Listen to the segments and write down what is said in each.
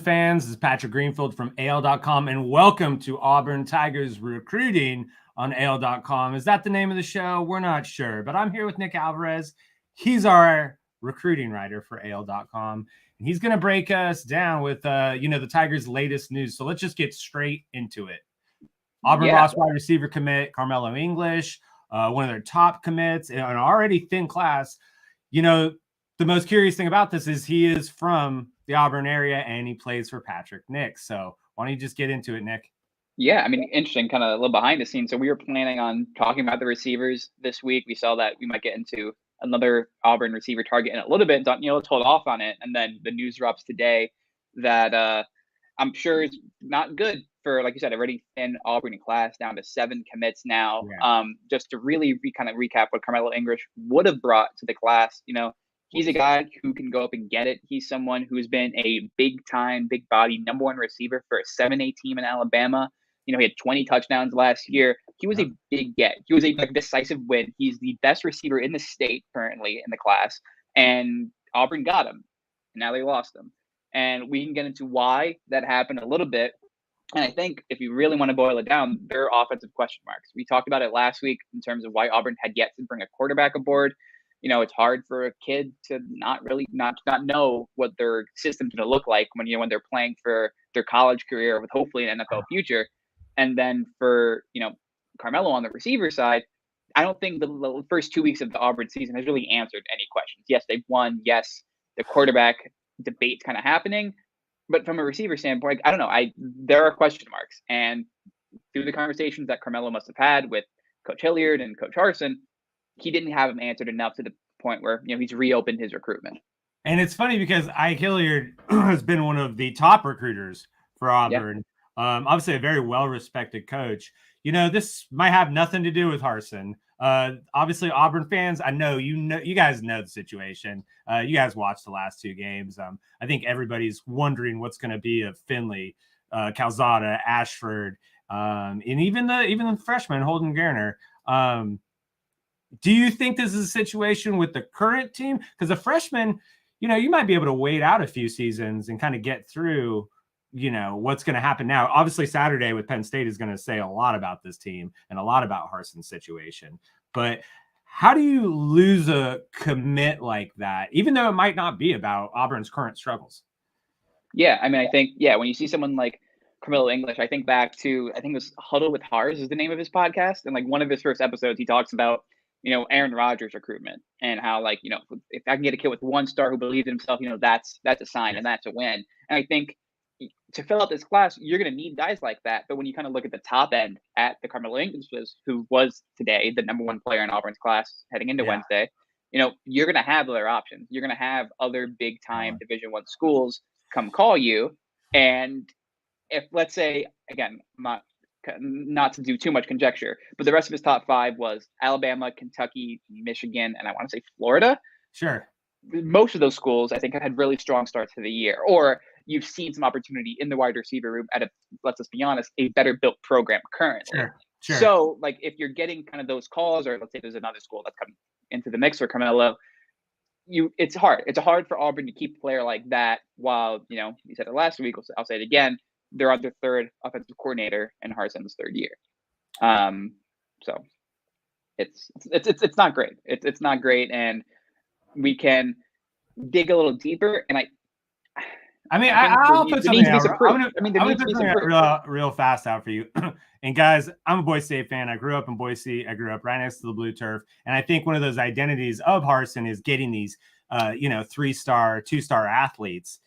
fans. This is Patrick Greenfield from AL.com, and welcome to Auburn Tigers Recruiting on AL.com. Is that the name of the show? We're not sure, but I'm here with Nick Alvarez. He's our recruiting writer for AL.com, and he's going to break us down with, the Tigers' latest news. So let's just get straight into it. Auburn lost wide receiver commit Karmello English, one of their top commits in an already thin class. The most curious thing about this is he is from the Auburn area and he plays for Patrick Nix. So why don't you just get into it, Nick? Yeah, I mean, interesting, kind of a little behind the scenes. So we were planning on talking about the receivers this week. We saw that we might get into another Auburn receiver target in a little bit. Let's hold off on it. And then the news drops today that I'm sure is not good for, like you said, already thin Auburn class, down to 7 commits now. Yeah. Just to really kind of recap what Karmello English would have brought to the class, he's a guy who can go up and get it. He's someone who's been a big-time, big-body number 1 receiver for a 7A team in Alabama. He had 20 touchdowns last year. He was a big get. He was a decisive win. He's the best receiver in the state currently in the class, and Auburn got him. And now they lost him. And we can get into why that happened a little bit. And I think if you really want to boil it down, there are offensive question marks. We talked about it last week in terms of why Auburn had yet to bring a quarterback aboard. It's hard for a kid to not know what their system's going to look like when they're playing for their college career with hopefully an NFL future. And then for, Karmello on the receiver side, I don't think the first 2 weeks of the Auburn season has really answered any questions. Yes, they've won. Yes, the quarterback debate's kind of happening. But from a receiver standpoint, I don't know. There are question marks. And through the conversations that Karmello must have had with Coach Hilliard and Coach Harsin, he didn't have them answered enough to the point where, he's reopened his recruitment. And it's funny because Ike Hilliard has been one of the top recruiters for Auburn. Yeah. Obviously a very well-respected coach. This might have nothing to do with Harsin. Obviously Auburn fans, I know, you guys know the situation. You guys watched the last 2 games. I think everybody's wondering what's going to be of Finley, Calzada, Ashford, and even the freshman Holden Garner. Do you think this is a situation with the current team? Because the freshman, you might be able to wait out a few seasons and kind of get through, what's going to happen now. Obviously, Saturday with Penn State is going to say a lot about this team and a lot about Harsin's situation. But how do you lose a commit like that, even though it might not be about Auburn's current struggles? Yeah, I mean, I think, when you see someone like Karmello English, I think back to, it was Huddle with Hars is the name of his podcast. And one of his first episodes, he talks about, Aaron Rodgers recruitment and how, if I can get a kid with 1 star who believes in himself, that's a sign and that's a win. And I think to fill out this class, you're going to need guys like that. But when you kind of look at the top end at the Karmello English, who was today the number 1 player in Auburn's class heading into Wednesday, you're going to have other options. You're going to have other big time Division I schools come call you. And if, let's say, again, not to do too much conjecture, but the rest of his top 5 was Alabama, Kentucky, Michigan, and I want to say Florida. Sure. Most of those schools, I think, have had really strong starts to the year, or you've seen some opportunity in the wide receiver room at let's just be honest, a better built program currently. Sure. So, if you're getting kind of those calls, or let's say there's another school that's coming into the mix for Karmello, it's hard. It's hard for Auburn to keep a player like that while, you said it last week, I'll say it again, they're on their 3rd offensive coordinator in Harsin's 3rd year. So it's not great. It's not great. And we can dig a little deeper. And I'll put something out. I'm going to put something real fast out for you. And guys, I'm a Boise State fan. I grew up in Boise. I grew up right next to the blue turf. And I think one of those identities of Harsin is getting these, 3-star, 2-star athletes.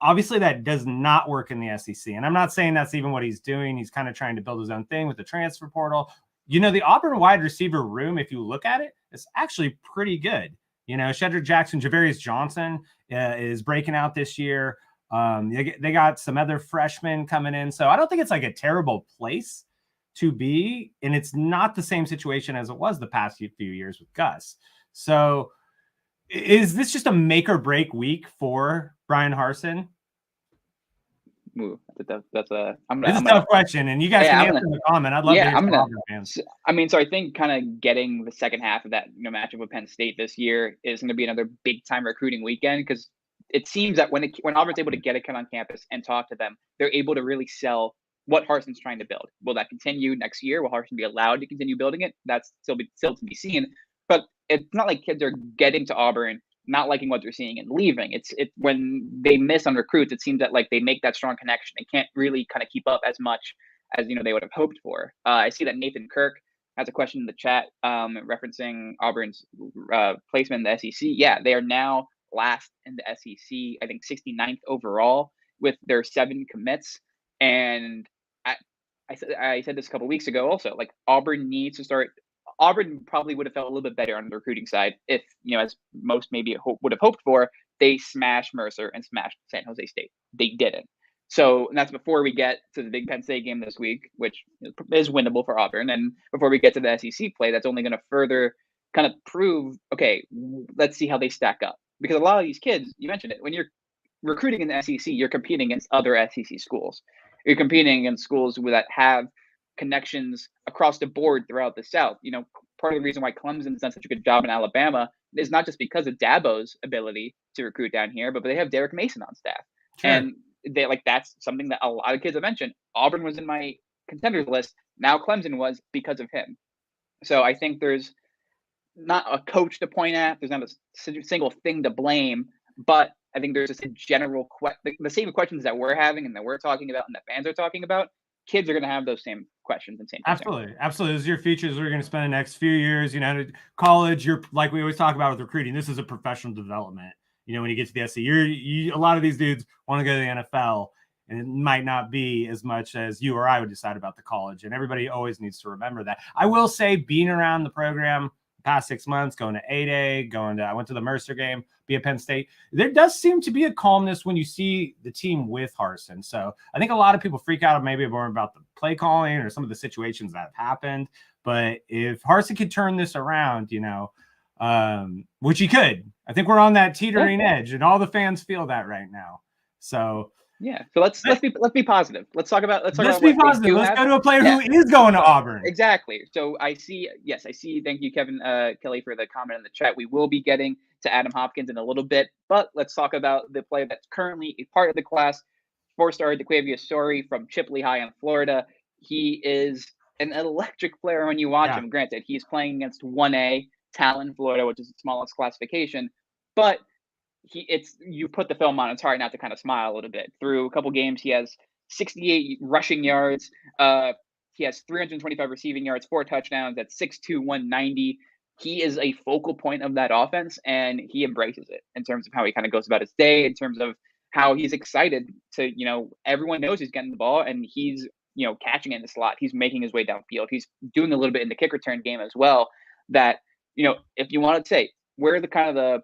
Obviously, that does not work in the SEC. And I'm not saying that's even what he's doing. He's kind of trying to build his own thing with the transfer portal. The Auburn wide receiver room, if you look at it, is actually pretty good. Shedrick Jackson, Javarius Johnson is breaking out this year. They got some other freshmen coming in. So I don't think it's a terrible place to be. And it's not the same situation as it was the past few years with Gus. So is this just a make or break week for Brian Harsin? Ooh, that's a tough question, and you guys can answer in the comment. I'd love to hear from Auburn fans. So I think kind of getting the second half of that matchup with Penn State this year is going to be another big time recruiting weekend, because it seems that when Auburn's able to get a kid on campus and talk to them, they're able to really sell what Harson's trying to build. Will that continue next year? Will Harson be allowed to continue building it? That's still to be seen. But it's not like kids are getting to Auburn not liking what they're seeing and leaving. It's when they miss on recruits, it seems that like they make that strong connection. They can't really kind of keep up as much as they would have hoped for. I see that Nathan Kirk has a question in the chat referencing Auburn's placement in the SEC. Yeah, they are now last in the SEC, I think 69th overall with their 7 commits. And I said this a couple weeks ago also, like Auburn needs to start. Auburn probably would have felt a little bit better on the recruiting side if, as most maybe would have hoped for, they smashed Mercer and smashed San Jose State. They didn't. So, and that's before we get to the Big Penn State game this week, which is winnable for Auburn. And before we get to the SEC play, that's only going to further kind of prove, okay, let's see how they stack up. Because a lot of these kids, you mentioned it, when you're recruiting in the SEC, you're competing against other SEC schools. You're competing against schools that have connections across the board throughout the South. Part of the reason why Clemson's done such a good job in Alabama is not just because of Dabo's ability to recruit down here, but they have Derek Mason on staff. Sure. And that's something that a lot of kids have mentioned. Auburn was in my contenders list. Now Clemson was because of him. So I think there's not a coach to point at. There's not a single thing to blame, but I think there's just a general the same questions that we're having and that we're talking about and that fans are talking about. Kids are going to have those same questions and same concerns. Absolutely. Those are your futures. We're going to spend the next few years, college, you're like we always talk about with recruiting. This is a professional development. When you get to the SC, a lot of these dudes want to go to the NFL, and it might not be as much as you or I would decide about the college. And everybody always needs to remember that. I will say, being around the program the past 6 months, going to A-Day, I went to the Mercer game, be at Penn State. There does seem to be a calmness when you see the team with Harsin. So I think a lot of people freak out maybe more about the play calling or some of the situations that have happened. But if Harsin could turn this around, which he could, I think we're on that teetering edge, and all the fans feel that right now. So yeah, so let's be positive. Let's talk about Let's be positive. Let's go to a player who is going to Auburn. Exactly. So I see. Thank you, Kevin Kelly, for the comment in the chat. We will be getting to Adam Hopkins in a little bit, but let's talk about the player that's currently a part of the class. 4-star Daquavious Sorey from Chipley High in Florida. He is an electric player when you watch him. Granted, he's playing against 1A Talon, Florida, which is the smallest classification, but you put the film on, it's hard not to kind of smile a little bit. Through a couple games, he has 68 rushing yards. He has 325 receiving yards, 4 touchdowns. That's 6'2", 190. He is a focal point of that offense, and he embraces it in terms of how he kind of goes about his day, in terms of how he's excited to, everyone knows he's getting the ball, and he's, catching it in the slot. He's making his way downfield. He's doing a little bit in the kick return game as well. That, if you want to say, where the kind of the,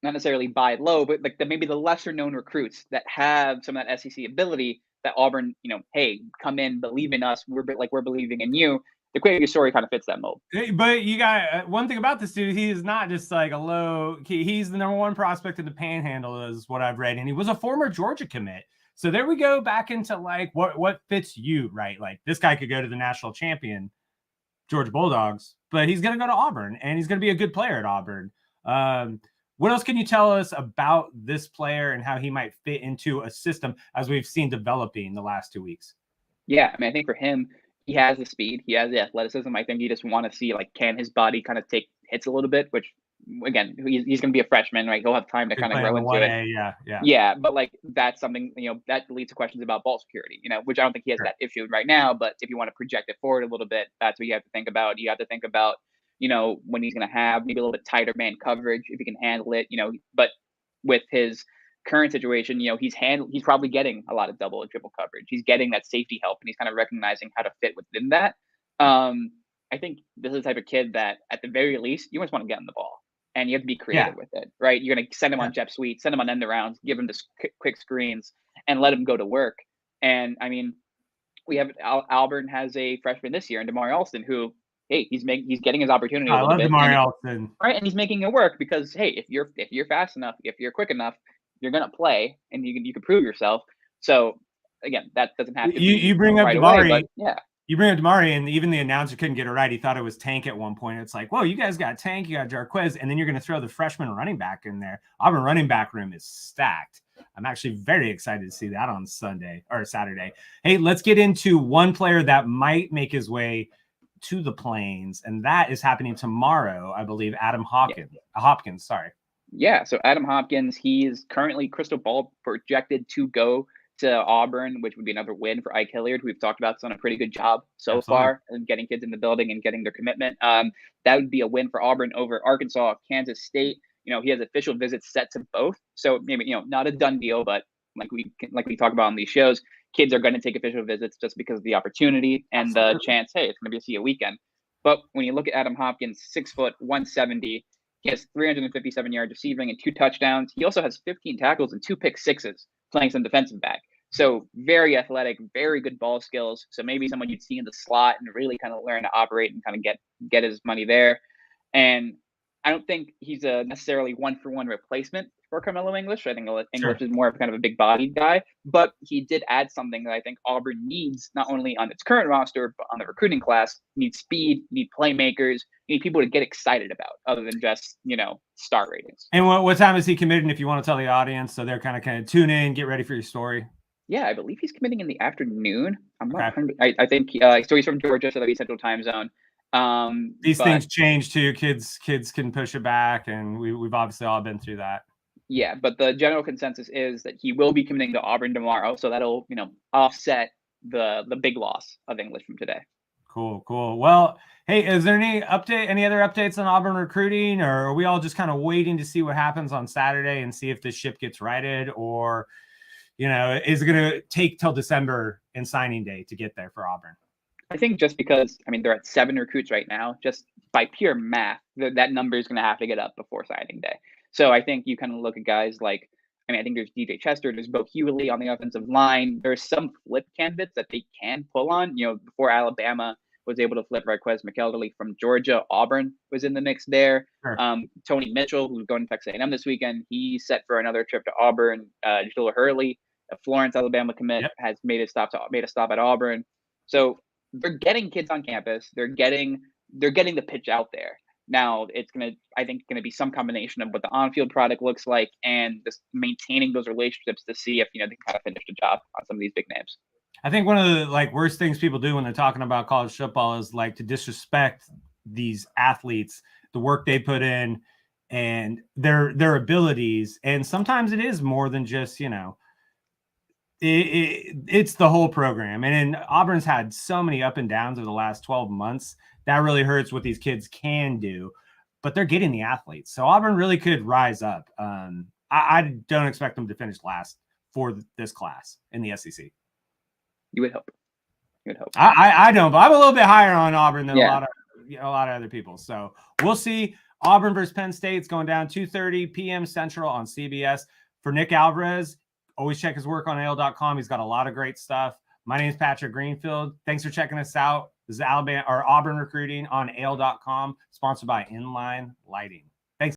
not necessarily buy low, but like maybe the lesser known recruits that have some of that SEC ability that Auburn, hey, come in, believe in us. We're believing in you. Daquavious Sorey kind of fits that mold. But you got one thing about this dude, he is not just like a low key. He's the number 1 prospect in the Panhandle is what I've read. And he was a former Georgia commit. So there we go back into like what fits you, right? Like this guy could go to the national champion Georgia Bulldogs, but he's going to go to Auburn and he's going to be a good player at Auburn. What else can you tell us about this player and how he might fit into a system as we've seen developing the last 2 weeks? Yeah, I think for him, he has the speed, he has the athleticism. I think you just want to see, like, can his body kind of take hits a little bit, which, again, he's going to be a freshman, right? He'll have time to kind of grow into it. Yeah, but, like, that's something, that leads to questions about ball security, which I don't think he has that issue right now. But if you want to project it forward a little bit, that's what you have to think about. You have to think about, when he's going to have maybe a little bit tighter man coverage, if he can handle it, but with his current situation, he's probably getting a lot of double and triple coverage. He's getting that safety help, and he's kind of recognizing how to fit within that. I think this is the type of kid that, at the very least, you always want to get him the ball, and you have to be creative with it, right? You're going to send him on jet sweep, send him on end arounds, give him just quick screens, and let him go to work. And I mean, we have Auburn has a freshman this year, and Damari Alston, who, hey, he's getting his opportunity a little bit. Damari Alston, right? And he's making it work because, hey, if you're fast enough, if you're quick enough, you're gonna play, and you can prove yourself. So again, that doesn't have to be you bring up right Damari. away, but yeah. You bring up Damari, and even the announcer couldn't get it right. He thought it was Tank at one point. It's like, whoa, you guys got Tank, you got Jarquez, and then you're going to throw the freshman running back in there. Auburn running back room is stacked. I'm actually very excited to see that on Sunday or Saturday. Hey, let's get into one player that might make his way to the Plains, and that is happening tomorrow, I believe. Adam Hopkins, sorry. Yeah, so Adam Hopkins, he is currently crystal ball projected to go to Auburn, which would be another win for Ike Hilliard. We've talked about, done a pretty good job so far in getting kids in the building and getting their commitment. That would be a win for Auburn over Arkansas, Kansas State. He has official visits set to both, so maybe not a done deal, but like we talk about on these shows, kids are going to take official visits just because of the opportunity and the chance. Hey, it's going to be a weekend. But when you look at Adam Hopkins, 6 foot, 170. He has 357 yards receiving and 2 touchdowns. He also has 15 tackles and 2 pick sixes playing some defensive back. So very athletic, very good ball skills. So maybe someone you'd see in the slot and really kind of learn to operate and kind of get his money there. And I don't think he's a necessarily 1-for-1 replacement for Karmello English. I think English is more of kind of a big-bodied guy, but he did add something that I think Auburn needs, not only on its current roster, but on the recruiting class. You need speed, you need playmakers, you need people to get excited about, other than just, star ratings. And what time is he committing, if you want to tell the audience, so they're kind of tune in, get ready for your story? Yeah, I believe he's committing in the afternoon. I'm not. I think so. He's from Georgia, so that'd be Central Time Zone. These things change too. Kids can push it back, and we've obviously all been through that. Yeah, but the general consensus is that he will be committing to Auburn tomorrow, so that'll offset the big loss of English from today. Cool. Well, hey, is there any other updates on Auburn recruiting, or are we all just kind of waiting to see what happens on Saturday and see if this ship gets righted, or is it going to take till December and signing day to get there for Auburn? I think just because, they're at 7 recruits right now, just by pure math, that number is going to have to get up before signing day. So I think you kind of look at guys like, I think there's DJ Chester, there's Bo Hewley on the offensive line. There's some flip candidates that they can pull on. Before Alabama was able to flip Raquez McElderly from Georgia, Auburn was in the mix there. Sure. Tony Mitchell, who's going to Texas A&M this weekend, he's set for another trip to Auburn. Jill Hurley, a Florence, Alabama commit, has made a stop at Auburn. So they're getting kids on campus. They're getting the pitch out there. Now it's gonna be some combination of what the on-field product looks like and just maintaining those relationships to see if they can kind of finish the job on some of these big names. I think one of the worst things people do when they're talking about college football is to disrespect these athletes, the work they put in, and their abilities. And sometimes it is more than just it's the whole program. And Auburn's had so many up and downs over the last 12 months. That really hurts what these kids can do, but they're getting the athletes. So Auburn really could rise up. I don't expect them to finish last for this class in the SEC. You would hope. I don't, but I'm a little bit higher on Auburn than a lot of other people. So we'll see. Auburn versus Penn State's going down 2:30 p.m. Central on CBS. For Nick Alvarez, always check his work on AL.com. He's got a lot of great stuff. My name is Patrick Greenfield. Thanks for checking us out. This is Auburn Recruiting on AL.com, sponsored by Inline Lighting.